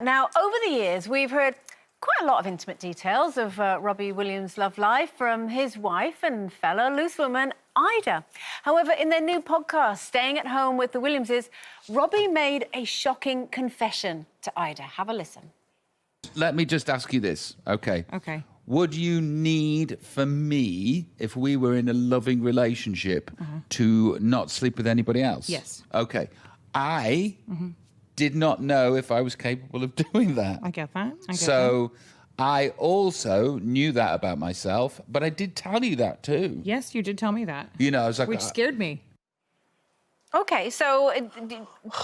Now, over the years, we've heard quite a lot of intimate details of Robbie Williams' love life from his wife and fellow loose woman, Ida. However, in their new podcast, Staying at Home with the Williamses, Robbie made a shocking confession to Ida. Have a listen. Let me just ask you this, okay? Okay. Would you need for me, if we were in a loving relationship, to not sleep with anybody else? Yes. Okay. I did not know if I was capable of doing that. I get that. So I also knew that about myself, but I did tell you that too. Yes, you did tell me that. You know, I was like... Which scared me. OK, so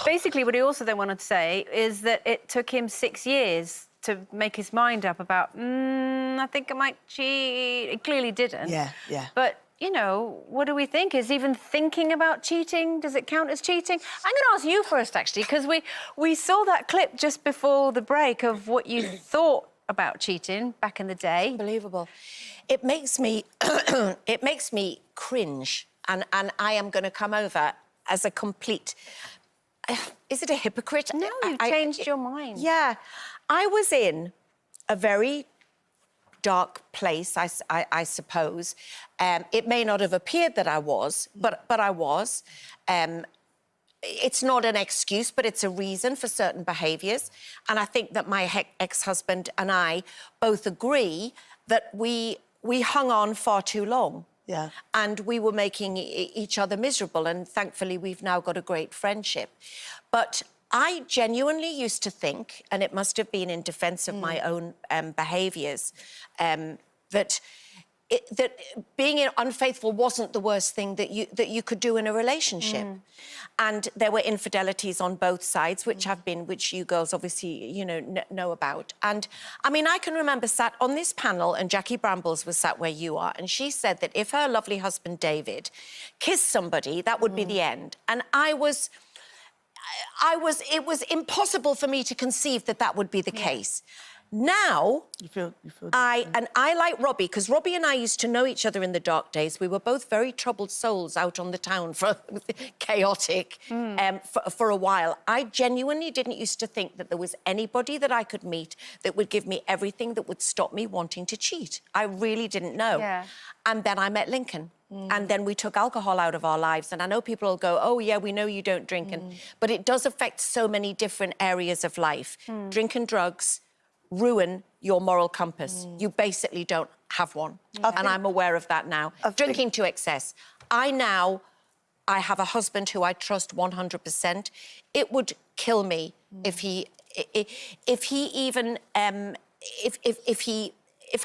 basically what he also then wanted to say is that it took him 6 years to make his mind up about, I think I might cheat. It clearly didn't. Yeah. But, you know, what do we think? Is even thinking about cheating, does it count as cheating? I'm going to ask you first, actually, because we saw that clip just before the break of what you thought about cheating back in the day. Unbelievable. It makes me, it makes me cringe, and I am going to come over as a complete... Is it a hypocrite? No, you've changed your mind. Yeah. I was in a very dark place, I suppose. It may not have appeared that I was, but I was. It's not an excuse, but it's a reason for certain behaviours. And I think that my ex-husband and I both agree that we hung on far too long. Yeah. And we were making each other miserable, and thankfully we've now got a great friendship. But I genuinely used to think, and it must have been in defence of my own behaviours, that being unfaithful wasn't the worst thing that you could do in a relationship. And there were infidelities on both sides, which you girls obviously, you know about. And I mean, I can remember sat on this panel, and Jackie Brambles was sat where you are, and she said that if her lovely husband David kissed somebody, that would be the end. And it was impossible for me to conceive that that would be the case. Now, I like Robbie, because Robbie and I used to know each other in the dark days. We were both very troubled souls out on the town, chaotic, for a while. I genuinely didn't used to think that there was anybody that I could meet that would give me everything that would stop me wanting to cheat. I really didn't know. Yeah. And then I met Lincoln. And then we took alcohol out of our lives. And I know people will go, oh, yeah, we know you don't drink. But it does affect so many different areas of life. Drink and drugs ruin your moral compass. You basically don't have one. And I'm aware of that now. Drinking to excess. I have a husband who I trust 100%. It would kill me if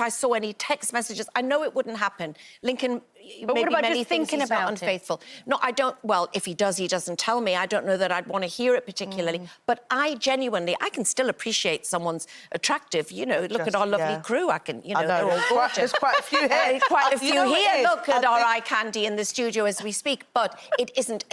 I saw any text messages. I know it wouldn't happen. Lincoln, but maybe what about many just things thinking he's not about unfaithful. No, I don't. Well, if he does, he doesn't tell me. I don't know that I'd want to hear it particularly. But I can still appreciate someone's attractive. You know, look at our lovely crew. I can, they're all gorgeous. There's quite a few here. Quite a few here. Look at our eye candy in the studio as we speak. But it isn't.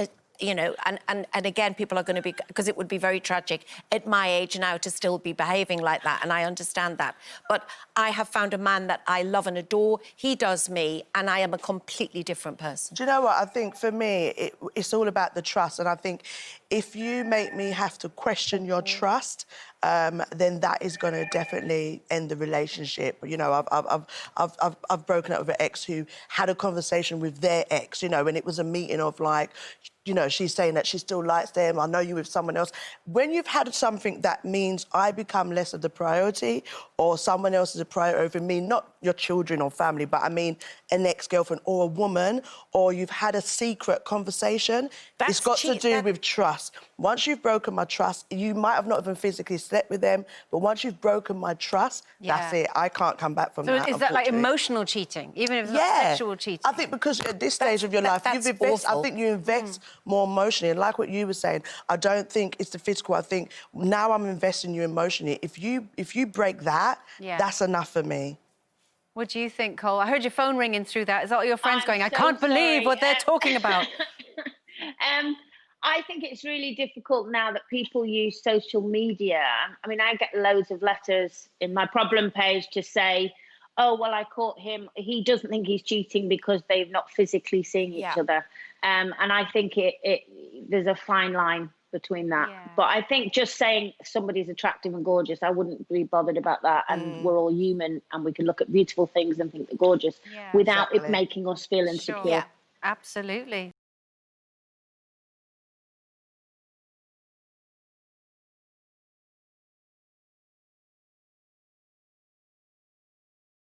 And again, people are going to be... Because it would be very tragic at my age now to still be behaving like that, and I understand that. But I have found a man that I love and adore. He does me, and I am a completely different person. Do you know what? I think for me, it's all about the trust. And I think if you make me have to question your trust, then that is going to definitely end the relationship. You know, I've broken up with an ex who had a conversation with their ex, and it was a meeting of like... she's saying that she still likes them. I know you with someone else. When you've had something that means I become less of the priority or someone else is a priority over me, not your children or family, but I mean an ex-girlfriend or a woman, or you've had a secret conversation, it's got to do with trust. Once you've broken my trust, you might have not even physically slept with them, but once you've broken my trust, that's it. I can't come back from that. So is that like emotional cheating, even if it's not sexual cheating? I think because at this stage of your life, I think you invest more emotionally. And like what you were saying, I don't think it's the physical. I think now I'm investing you emotionally. If you break that, that's enough for me. What do you think, Cole? I heard your phone ringing through that. Is that what your friends going, I so can't believe sorry. what they're talking about? I think it's really difficult now that people use social media. I mean, I get loads of letters in my problem page to say, oh, well, I caught him. He doesn't think he's cheating because they've not physically seen each other. And I think there's a fine line between that. Yeah. But I think just saying somebody's attractive and gorgeous, I wouldn't be bothered about that. And we're all human, and we can look at beautiful things and think they're gorgeous Yeah. without it Exactly. making us feel insecure. Sure. Yeah, absolutely.